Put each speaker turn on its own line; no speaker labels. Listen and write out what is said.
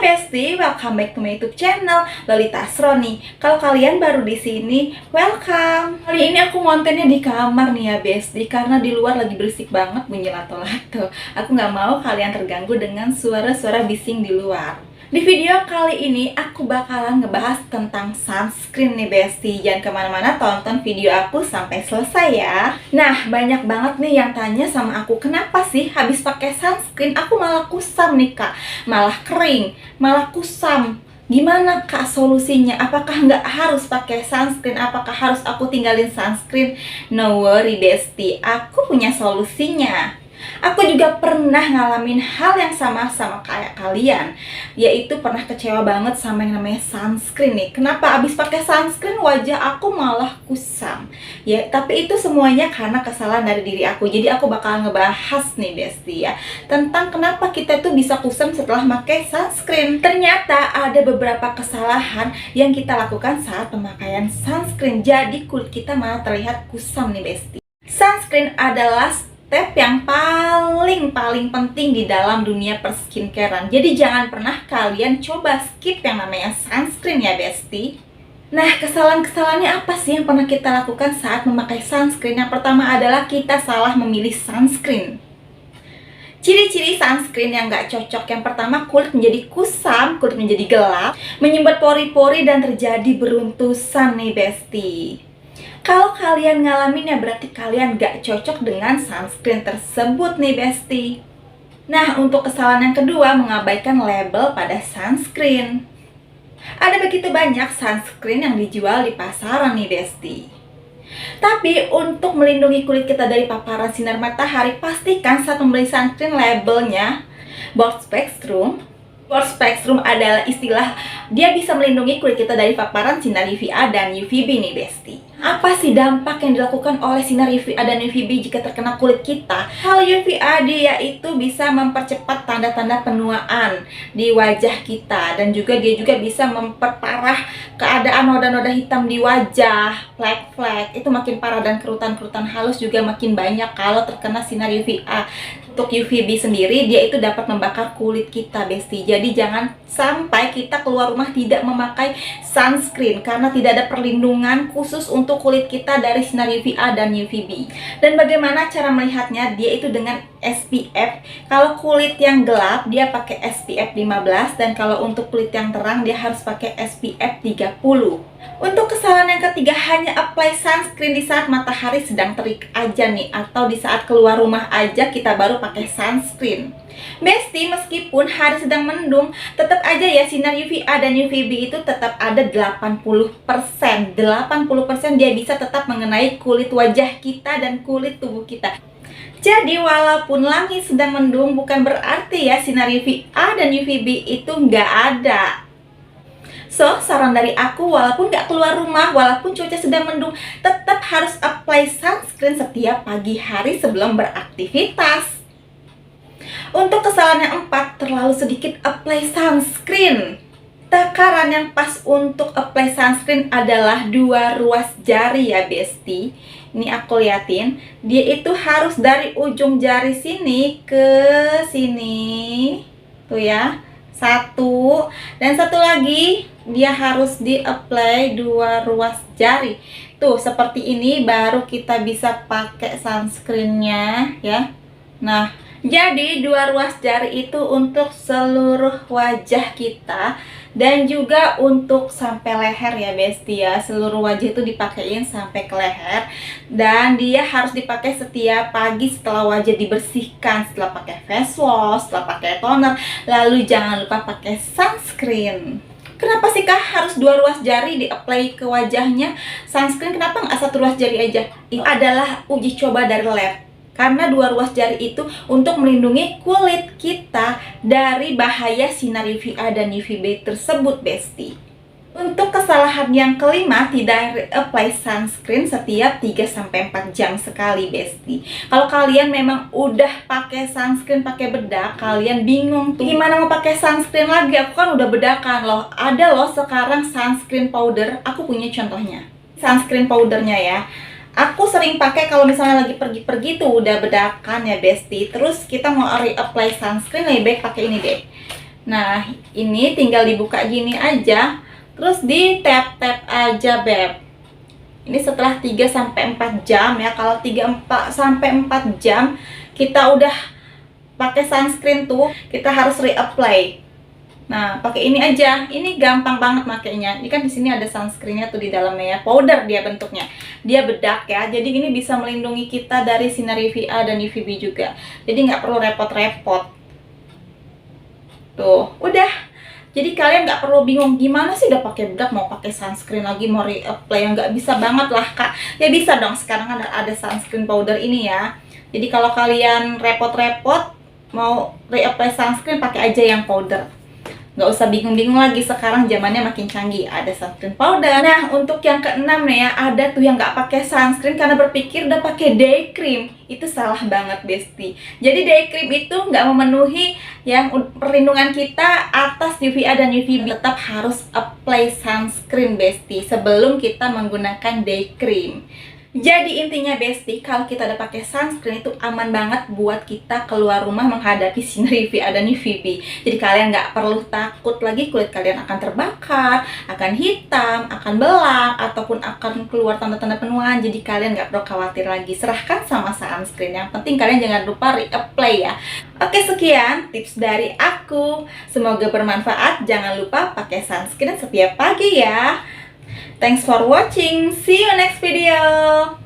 Besti, welcome back to my YouTube channel Lolita Asro nih. Kalau kalian baru di sini, welcome. Kali ini aku kontennya di kamar nih ya Besti, karena di luar lagi berisik banget bunyi lato-lato. Aku nggak mau kalian terganggu dengan suara-suara bising di luar. Di video kali ini aku bakalan ngebahas tentang sunscreen nih Besti. Jangan kemana-mana, tonton video aku sampai selesai ya. Nah, banyak banget nih yang tanya sama aku, kenapa sih habis pakai sunscreen aku malah kusam nih kak, malah kering, malah kusam. Gimana kak solusinya? Apakah nggak harus pakai sunscreen? Apakah harus aku tinggalin sunscreen? No worry Besti, aku punya solusinya. Aku juga pernah ngalamin hal yang sama kayak kalian, yaitu pernah kecewa banget sama yang namanya sunscreen nih. Kenapa abis pakai sunscreen wajah aku malah kusam? Ya, tapi itu semuanya karena kesalahan dari diri aku. Jadi aku bakal ngebahas nih Besti ya, tentang kenapa kita tuh bisa kusam setelah pakai sunscreen. Ternyata ada beberapa kesalahan yang kita lakukan saat pemakaian sunscreen. Jadi kulit kita malah terlihat kusam nih Besti. Sunscreen adalah step yang paling penting di dalam dunia perskincarean. Jadi jangan pernah kalian coba skip yang namanya sunscreen ya Besti. Nah, kesalahan-kesalahannya apa sih yang pernah kita lakukan saat memakai sunscreen? Yang pertama adalah kita salah memilih sunscreen. Ciri-ciri sunscreen yang gak cocok. Yang pertama, kulit menjadi kusam, kulit menjadi gelap, menyumbat pori-pori dan terjadi beruntusan nih Besti. Kalau kalian ngalamin ya berarti kalian gak cocok dengan sunscreen tersebut nih Besti. Nah, untuk kesalahan yang kedua, mengabaikan label pada sunscreen. Ada begitu banyak sunscreen yang dijual di pasaran nih Besti. Tapi untuk melindungi kulit kita dari paparan sinar matahari, pastikan saat membeli sunscreen labelnya broad spectrum. Broad spectrum adalah istilah dia bisa melindungi kulit kita dari paparan sinar UVA dan UVB nih Besti. Apa sih dampak yang dilakukan oleh sinar UVA dan UVB jika terkena kulit kita? Hal UVA dia itu bisa mempercepat tanda-tanda penuaan di wajah kita, dan juga dia juga bisa memperparah keadaan noda-noda hitam di wajah, flek-flek itu makin parah, dan kerutan-kerutan halus juga makin banyak kalau terkena sinar UVA. Untuk UVB sendiri dia itu dapat membakar kulit kita Besti. Jadi jangan sampai kita keluar rumah tidak memakai sunscreen karena tidak ada perlindungan khusus untuk kulit kita dari sinar UVA dan UVB. Dan bagaimana cara melihatnya? Dia itu dengan SPF. Kalau kulit yang gelap dia pakai SPF 15, dan kalau untuk kulit yang terang dia harus pakai SPF 30. Untuk kesalahan yang ketiga, hanya apply sunscreen di saat matahari sedang terik aja nih, atau di saat keluar rumah aja kita baru pakai sunscreen. Besti, meskipun hari sedang mendung, tetap aja ya sinar UVA dan UVB itu tetap ada 80%. 80% dia bisa tetap mengenai kulit wajah kita dan kulit tubuh kita. Jadi walaupun langit sedang mendung bukan berarti ya sinar UVA dan UVB itu nggak ada. So, saran dari aku, walaupun nggak keluar rumah, walaupun cuaca sedang mendung, tetap harus apply sunscreen setiap pagi hari sebelum beraktivitas. Untuk kesalahan yang 4, terlalu sedikit apply sunscreen. Takaran yang pas untuk apply sunscreen adalah 2 ruas jari ya Besti. Ini aku liatin, dia itu harus dari ujung jari sini ke sini. Tuh ya, 1. Dan 1 lagi, dia harus di-apply 2 ruas jari. Tuh, seperti ini baru kita bisa pakai sunscreennya ya. Nah, jadi 2 ruas jari itu untuk seluruh wajah kita, dan juga untuk sampai leher ya Besti ya. Seluruh wajah itu dipakein sampai ke leher, dan dia harus dipakai setiap pagi setelah wajah dibersihkan, setelah pakai face wash, setelah pakai toner. Lalu jangan lupa pakai sunscreen. Kenapa sih kak harus 2 ruas jari di-apply ke wajahnya sunscreen? Kenapa nggak 1 ruas jari aja? Itu adalah uji coba dari lab. Karena 2 ruas jari itu untuk melindungi kulit kita dari bahaya sinar UVA dan UVB tersebut Besti. Untuk kesalahan yang kelima, tidak apply sunscreen setiap 3-4 jam sekali Besti. Kalau kalian memang udah pakai sunscreen pakai bedak, kalian bingung tuh gimana mau pakai sunscreen lagi, aku kan udah bedakan loh. Ada loh sekarang sunscreen powder, aku punya contohnya. Sunscreen powdernya ya. Aku sering pakai kalau misalnya lagi pergi-pergi tuh udah bedakan ya Besti. Terus kita mau reapply sunscreen, lebih baik pakai ini deh. Nah, ini tinggal dibuka gini aja, terus di tap-tap aja, Beb. Ini setelah 3-4 jam ya. Kalau 3-4 jam kita udah pakai sunscreen tuh, kita harus reapply. Nah, pakai ini aja. Ini gampang banget makainya. Ini kan di sini ada sunscreennya tuh di dalamnya ya. Powder dia bentuknya. Dia bedak ya. Jadi ini bisa melindungi kita dari sinar UVA dan UVB juga. Jadi nggak perlu repot-repot. Tuh, udah. Jadi kalian nggak perlu bingung gimana sih udah pakai bedak mau pakai sunscreen lagi mau reapply, yang nggak bisa banget lah Kak. Ya bisa dong, sekarang ada sunscreen powder ini ya. Jadi kalau kalian repot-repot mau reapply sunscreen, pakai aja yang powder. Nggak usah bingung-bingung lagi, sekarang zamannya makin canggih, ada sunscreen powder. Nah, untuk yang keenam nih ya, ada tuh yang nggak pakai sunscreen karena berpikir udah pakai day cream. Itu salah banget, Besti. Jadi day cream itu nggak memenuhi yang perlindungan kita atas UVA dan UVB. Tetap harus apply sunscreen, Besti, sebelum kita menggunakan day cream. Jadi intinya Besti, kalau kita udah pakai sunscreen itu aman banget buat kita keluar rumah menghadapi sinar UVA dan UVB. Jadi kalian nggak perlu takut lagi kulit kalian akan terbakar, akan hitam, akan belang, ataupun akan keluar tanda-tanda penuaan. Jadi kalian nggak perlu khawatir lagi, serahkan sama sunscreen. Yang penting kalian jangan lupa reapply ya. Oke, sekian tips dari aku. Semoga bermanfaat. Jangan lupa pakai sunscreen setiap pagi ya. Thanks for watching. See you next video.